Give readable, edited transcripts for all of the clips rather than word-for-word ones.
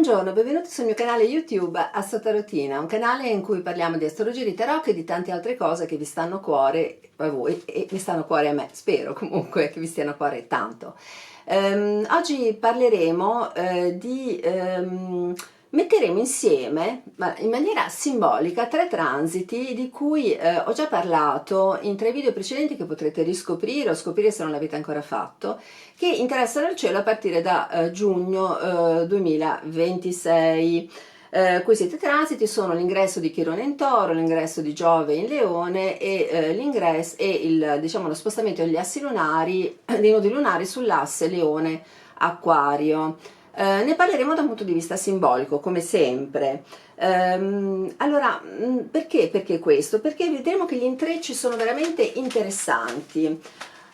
Buongiorno, benvenuti sul mio canale YouTube Astrotarotina, un canale in cui parliamo di astrologia, di tarot e di tante altre cose che vi stanno a cuore a voi e mi stanno a cuore a me, spero comunque che vi stiano a cuore tanto. Oggi parleremo metteremo insieme, ma in maniera simbolica, tre transiti di cui ho già parlato in 3 video precedenti che potrete riscoprire o scoprire se non l'avete ancora fatto, che interessano il cielo a partire da giugno 2026. Questi tre transiti sono l'ingresso di Chirone in Toro, l'ingresso di Giove in Leone e l'ingresso e diciamo, lo spostamento degli assi lunari, dei nodi lunari sull'asse Leone Acquario. Ne parleremo da un punto di vista simbolico, come sempre. Allora, perché? Perché questo? Perché vedremo che gli intrecci sono veramente interessanti.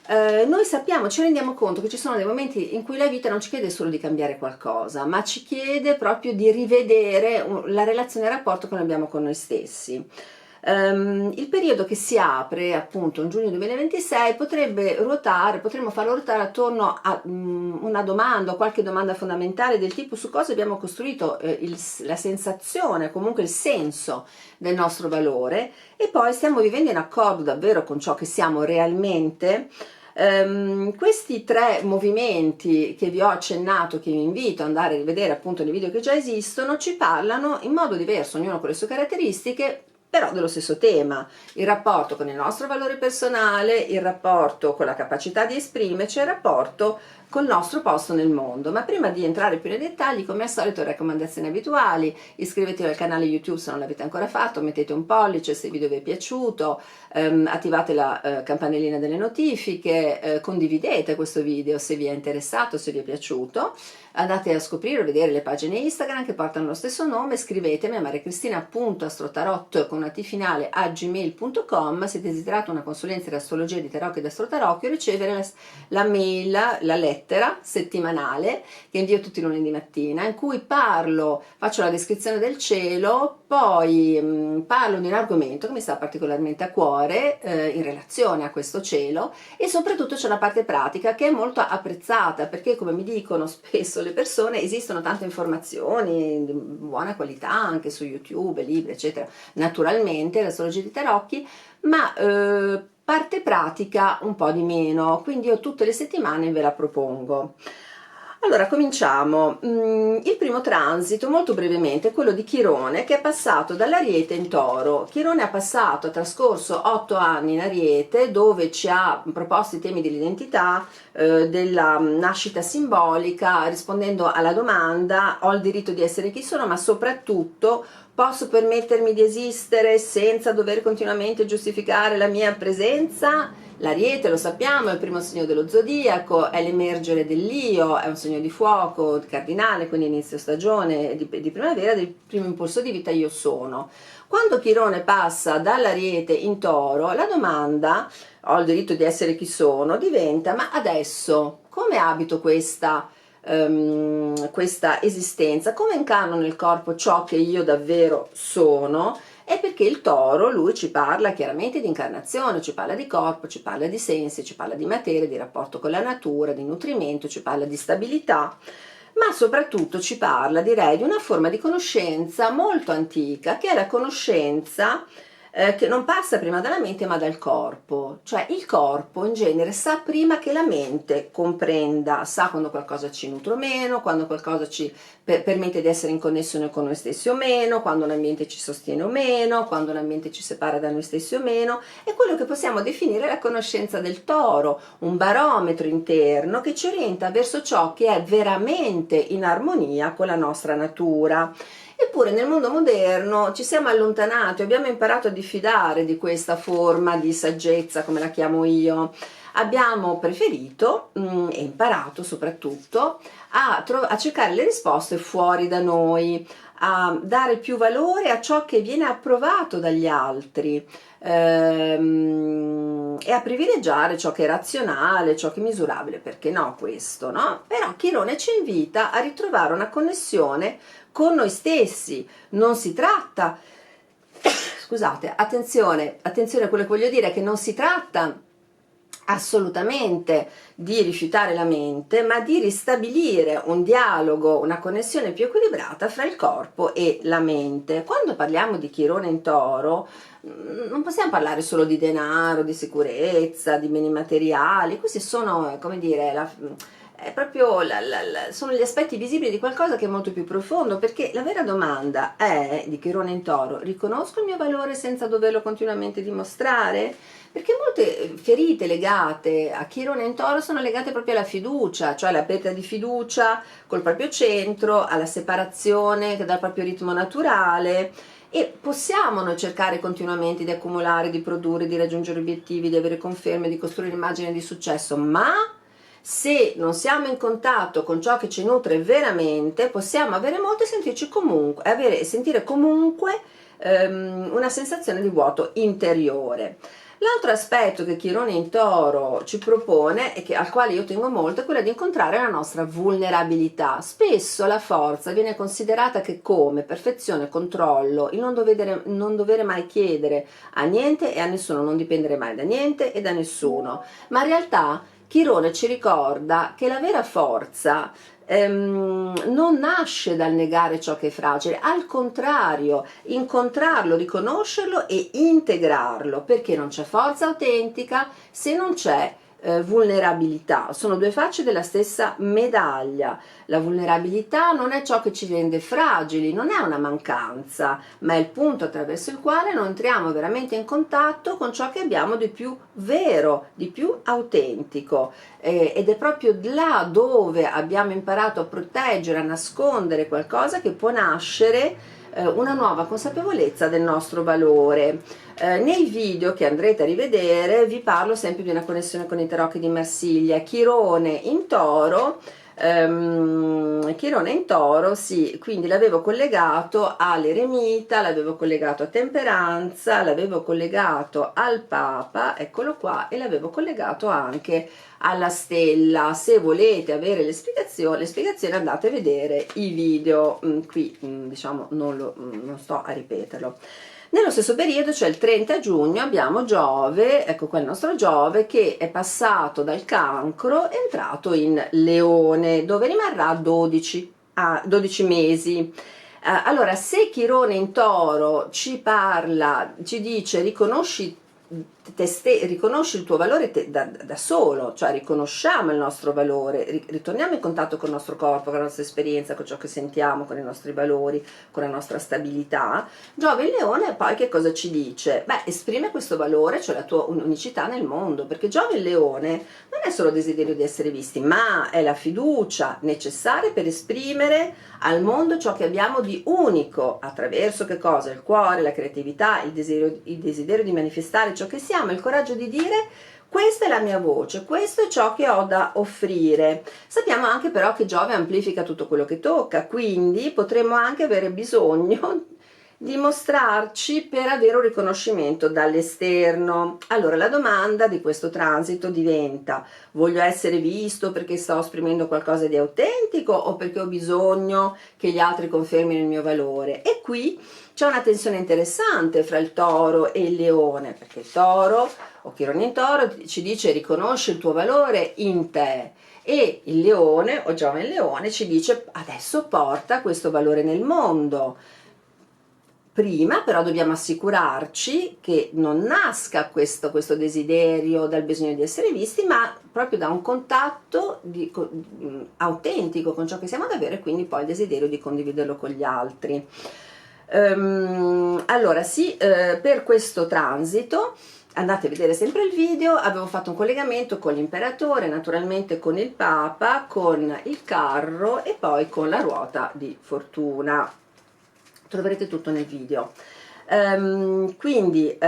Noi sappiamo, ci rendiamo conto che ci sono dei momenti in cui la vita non ci chiede solo di cambiare qualcosa, ma ci chiede proprio di rivedere la relazione e il rapporto che noi abbiamo con noi stessi. Il periodo che si apre appunto in giugno 2026 potremmo farlo ruotare attorno a una domanda o qualche domanda fondamentale del tipo: su cosa abbiamo costruito la sensazione, comunque il senso del nostro valore, e poi stiamo vivendo in accordo davvero con ciò che siamo realmente. Questi tre movimenti che vi ho accennato, che vi invito ad andare a rivedere appunto nei video che già esistono, ci parlano in modo diverso, ognuno con le sue caratteristiche, però dello stesso tema: il rapporto con il nostro valore personale, il rapporto con la capacità di esprimerci, il rapporto col nostro posto nel mondo. Ma prima di entrare più nei dettagli, come al solito, raccomandazioni abituali: iscrivetevi al canale YouTube se non l'avete ancora fatto, mettete un pollice se il video vi è piaciuto, attivate la campanellina delle notifiche, condividete questo video se vi è interessato, se vi è piaciuto, andate a scoprire o vedere le pagine Instagram che portano lo stesso nome, scrivetemi a mariacristina.astrotarot con una T finale a gmail.com se desiderate una consulenza di astrologia, di tarot e di astrotarocchio, ricevere la mail, la lettera settimanale che invio tutti i lunedì mattina, in cui faccio la descrizione del cielo, poi parlo di un argomento che mi sta particolarmente a cuore in relazione a questo cielo, e soprattutto c'è una parte pratica che è molto apprezzata, perché, come mi dicono spesso le persone, esistono tante informazioni di buona qualità anche su YouTube, libri eccetera, naturalmente l'astrologia di tarocchi, ma parte pratica un po' di meno, quindi io tutte le settimane ve la propongo. Allora, cominciamo. Il primo transito, molto brevemente, è quello di Chirone, che è passato dall'Ariete in Toro. Chirone ha trascorso 8 anni in Ariete, dove ci ha proposto i temi dell'identità, della nascita simbolica, rispondendo alla domanda: ho il diritto di essere chi sono, ma soprattutto posso permettermi di esistere senza dover continuamente giustificare la mia presenza? L'Ariete, lo sappiamo, è il primo segno dello zodiaco, è l'emergere dell'io, è un segno di fuoco cardinale, quindi inizio stagione di primavera, del primo impulso di vita io sono. Quando Chirone passa dall'Ariete in Toro, la domanda: ho il diritto di essere chi sono, diventa: ma adesso come abito questa esistenza, come incarno nel corpo ciò che io davvero sono? È perché il Toro, lui ci parla chiaramente di incarnazione, ci parla di corpo, ci parla di sensi, ci parla di materia, di rapporto con la natura, di nutrimento, ci parla di stabilità, ma soprattutto ci parla, direi, di una forma di conoscenza molto antica, che è la conoscenza che non passa prima dalla mente ma dal corpo. Cioè il corpo in genere sa prima che la mente comprenda, sa quando qualcosa ci nutre o meno, quando qualcosa ci permette di essere in connessione con noi stessi o meno, quando un ambiente ci sostiene o meno, quando un ambiente ci separa da noi stessi o meno. È quello che possiamo definire la conoscenza del Toro, un barometro interno che ci orienta verso ciò che è veramente in armonia con la nostra natura. Eppure nel mondo moderno ci siamo allontanati, abbiamo imparato a diffidare di questa forma di saggezza, come la chiamo io. Abbiamo preferito e imparato soprattutto a cercare le risposte fuori da noi, a dare più valore a ciò che viene approvato dagli altri, e a privilegiare ciò che è razionale, ciò che è misurabile. Perché no questo, no? Però Chirone ci invita a ritrovare una connessione con noi stessi. Non si tratta, scusate, attenzione a quello che voglio dire, che non si tratta assolutamente di rifiutare la mente, ma di ristabilire un dialogo, una connessione più equilibrata fra il corpo e la mente. Quando parliamo di Chirone in Toro, non possiamo parlare solo di denaro, di sicurezza, di beni materiali, questi sono, come dire, è proprio sono gli aspetti visibili di qualcosa che è molto più profondo, perché la vera domanda è, di Chirone in Toro: riconosco il mio valore senza doverlo continuamente dimostrare? Perché molte ferite legate a Chirone in Toro sono legate proprio alla fiducia, cioè alla perdita di fiducia col proprio centro, alla separazione dal proprio ritmo naturale. E possiamo noi cercare continuamente di accumulare, di produrre, di raggiungere obiettivi, di avere conferme, di costruire immagini di successo, ma se non siamo in contatto con ciò che ci nutre veramente, possiamo avere molto e sentirci comunque, sentire comunque una sensazione di vuoto interiore. L'altro aspetto che Chirone in Toro ci propone, e al quale io tengo molto, è quello di incontrare la nostra vulnerabilità. Spesso la forza viene considerata che come perfezione, controllo, il non dovere mai chiedere a niente e a nessuno, non dipendere mai da niente e da nessuno, ma in realtà Chirone ci ricorda che la vera forza non nasce dal negare ciò che è fragile, al contrario, incontrarlo, riconoscerlo e integrarlo, perché non c'è forza autentica se non c'è vulnerabilità. Sono due facce della stessa medaglia. La vulnerabilità non è ciò che ci rende fragili, non è una mancanza, ma è il punto attraverso il quale noi entriamo veramente in contatto con ciò che abbiamo di più vero, di più autentico, ed è proprio là dove abbiamo imparato a proteggere, a nascondere qualcosa che può nascere una nuova consapevolezza del nostro valore. Nei video che andrete a rivedere vi parlo sempre di una connessione con i tarocchi di Marsiglia. Chirone in Toro, Chirone in Toro, sì, quindi l'avevo collegato all'eremita, l'avevo collegato a Temperanza, l'avevo collegato al Papa, eccolo qua, e l'avevo collegato anche alla stella. Se volete avere le spiegazioni andate a vedere i video, qui diciamo non sto a ripeterlo. Nello stesso periodo, cioè il 30 giugno, abbiamo Giove, ecco qua il nostro Giove, che è passato dal Cancro, è entrato in Leone, dove rimarrà 12 mesi. Allora, se Chirone in Toro ci parla, ci dice riconosci il tuo valore da solo, cioè riconosciamo il nostro valore, ritorniamo in contatto con il nostro corpo, con la nostra esperienza, con ciò che sentiamo, con i nostri valori, con la nostra stabilità. Giove in Leone poi che cosa ci dice? Beh, esprime questo valore, cioè la tua unicità nel mondo, perché Giove in Leone non è solo desiderio di essere visti, ma è la fiducia necessaria per esprimere al mondo ciò che abbiamo di unico, attraverso che cosa? Il cuore, la creatività, il desiderio di manifestare ciò che siamo, il coraggio di dire: questa è la mia voce, questo è ciò che ho da offrire. Sappiamo anche però che Giove amplifica tutto quello che tocca, quindi potremmo anche avere bisogno di mostrarci per avere un riconoscimento dall'esterno. Allora la domanda di questo transito diventa: voglio essere visto perché sto esprimendo qualcosa di autentico o perché ho bisogno che gli altri confermino il mio valore? E qui c'è una tensione interessante fra il Toro e il Leone, perché il Toro o Chirone in Toro ci dice: riconosci il tuo valore in te, e il Leone o Giove in Leone ci dice: adesso porta questo valore nel mondo. Prima però dobbiamo assicurarci che non nasca questo desiderio dal bisogno di essere visti, ma proprio da un contatto autentico con ciò che siamo davvero, e quindi poi il desiderio di condividerlo con gli altri. Allora sì, per questo transito andate a vedere sempre il video, avevo fatto un collegamento con l'imperatore, naturalmente con il Papa, con il carro e poi con la ruota di fortuna. Troverete tutto nel video. Quindi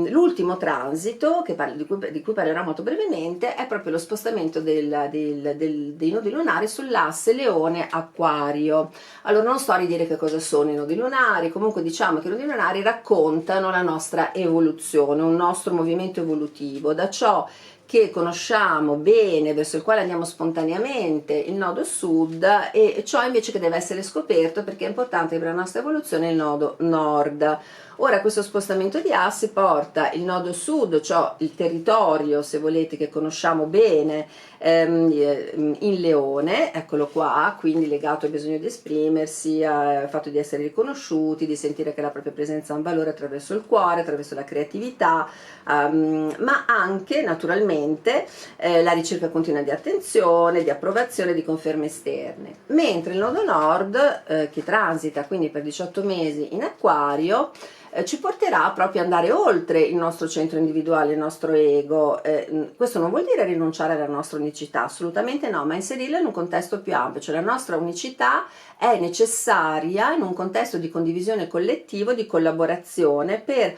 l'ultimo transito di cui parlerò molto brevemente è proprio lo spostamento dei nodi lunari sull'asse Leone-Acquario. Allora non sto a ridire che cosa sono i nodi lunari, comunque diciamo che i nodi lunari raccontano la nostra evoluzione, un nostro movimento evolutivo, da ciò che conosciamo bene, verso il quale andiamo spontaneamente, il nodo sud, e ciò invece che deve essere scoperto, perché è importante per la nostra evoluzione, il nodo nord. Ora questo spostamento di assi porta il nodo sud, cioè il territorio, se volete, che conosciamo bene, in Leone, eccolo qua, quindi legato al bisogno di esprimersi, al fatto di essere riconosciuti, di sentire che la propria presenza ha un valore attraverso il cuore, attraverso la creatività, ma anche naturalmente la ricerca continua di attenzione, di approvazione, di conferme esterne. Mentre il nodo nord, che transita quindi per 18 mesi in Acquario, ci porterà proprio ad andare oltre il nostro centro individuale, il nostro ego. Questo non vuol dire rinunciare alla nostra unicità, assolutamente no, ma inserirla in un contesto più ampio, cioè la nostra unicità è necessaria in un contesto di condivisione collettivo, di collaborazione, per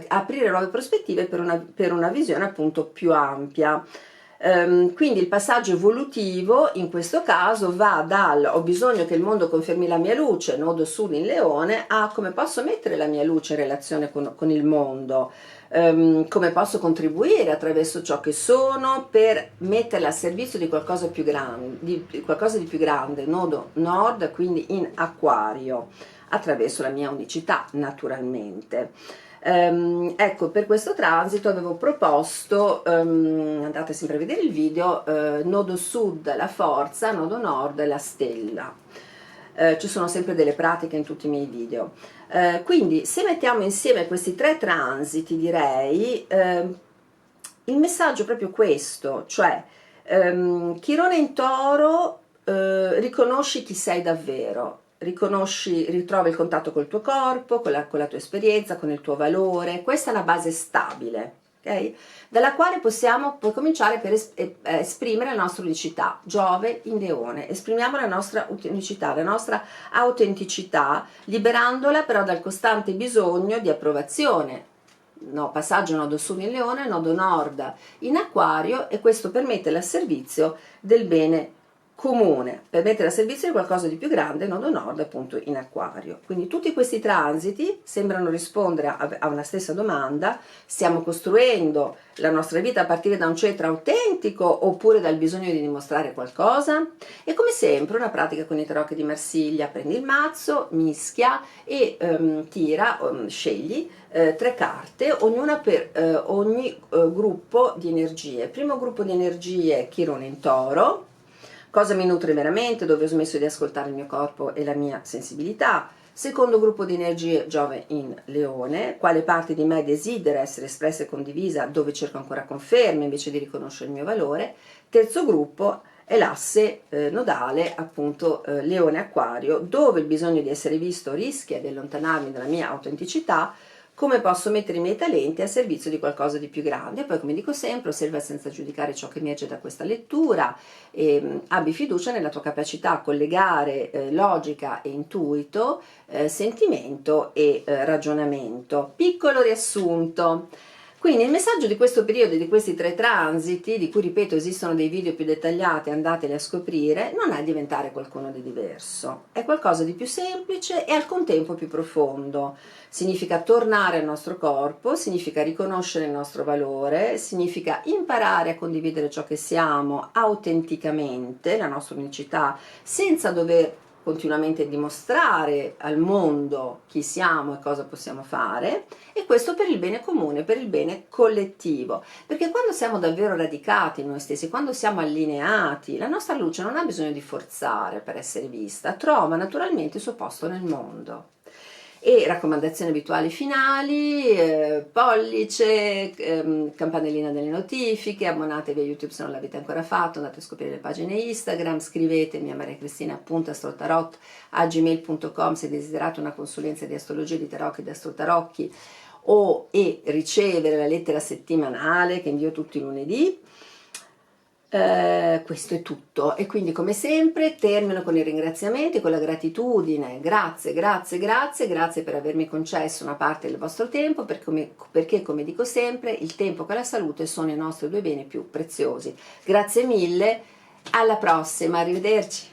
aprire nuove prospettive per una visione appunto più ampia. Quindi il passaggio evolutivo in questo caso va dal ho bisogno che il mondo confermi la mia luce, nodo sud in Leone, a come posso mettere la mia luce in relazione con il mondo, come posso contribuire attraverso ciò che sono per metterla al servizio di qualcosa più grande, qualcosa di più grande, nodo nord, quindi in Acquario, attraverso la mia unicità naturalmente. Ecco, per questo transito avevo proposto, andate sempre a vedere il video, nodo sud la forza, nodo nord la stella. Ci sono sempre delle pratiche in tutti i miei video. Quindi se mettiamo insieme questi tre transiti, direi, il messaggio è proprio questo, cioè Chirone in Toro, riconosci chi sei davvero, ritrovi il contatto col tuo corpo, con la tua esperienza, con il tuo valore. Questa è una base stabile, ok? Dalla quale possiamo poi cominciare per esprimere la nostra unicità. Giove in Leone, esprimiamo la nostra unicità, la nostra autenticità, liberandola però dal costante bisogno di approvazione. No, passaggio nodo sud in Leone, nodo nord in Acquario, e questo per metterla al servizio del bene comune, per mettere a servizio di qualcosa di più grande, nodo nord appunto in Acquario. Quindi tutti questi transiti sembrano rispondere a una stessa domanda: stiamo costruendo la nostra vita a partire da un centro autentico oppure dal bisogno di dimostrare qualcosa? E come sempre una pratica con i tarocchi di Marsiglia: prendi il mazzo, mischia e tira, scegli tre carte, ognuna per ogni gruppo di energie. Primo gruppo di energie, Chirone in Toro. Cosa mi nutre veramente, dove ho smesso di ascoltare il mio corpo e la mia sensibilità. Secondo gruppo di energie, Giove in Leone, quale parte di me desidera essere espressa e condivisa, dove cerco ancora conferme invece di riconoscere il mio valore. Terzo gruppo è l'asse nodale, appunto Leone Acquario, dove il bisogno di essere visto rischia di allontanarmi dalla mia autenticità. Come posso mettere i miei talenti a servizio di qualcosa di più grande? E poi, come dico sempre, osserva senza giudicare ciò che emerge da questa lettura, e abbi fiducia nella tua capacità a collegare logica e intuito, sentimento e ragionamento. Piccolo riassunto. Quindi il messaggio di questo periodo, di questi tre transiti, di cui ripeto esistono dei video più dettagliati, andateli a scoprire, non è diventare qualcuno di diverso, è qualcosa di più semplice e al contempo più profondo. Significa tornare al nostro corpo, significa riconoscere il nostro valore, significa imparare a condividere ciò che siamo autenticamente, la nostra unicità, senza dover continuamente dimostrare al mondo chi siamo e cosa possiamo fare, e questo per il bene comune, per il bene collettivo, perché quando siamo davvero radicati in noi stessi, quando siamo allineati, la nostra luce non ha bisogno di forzare per essere vista, trova naturalmente il suo posto nel mondo. E raccomandazioni abituali finali, pollice, campanellina delle notifiche, abbonatevi a YouTube se non l'avete ancora fatto, andate a scoprire le pagine Instagram, scrivetemi a mariacristina.astrotarot@gmail.com se desiderate una consulenza di astrologia, di tarocchi, di astrotarocchi, e ricevere la lettera settimanale che invio tutti i lunedì. Questo è tutto, e quindi come sempre termino con i ringraziamenti, con la gratitudine. Grazie, grazie, grazie, grazie per avermi concesso una parte del vostro tempo, perché come dico sempre, il tempo e la salute sono i nostri due beni più preziosi. Grazie mille, alla prossima, arrivederci.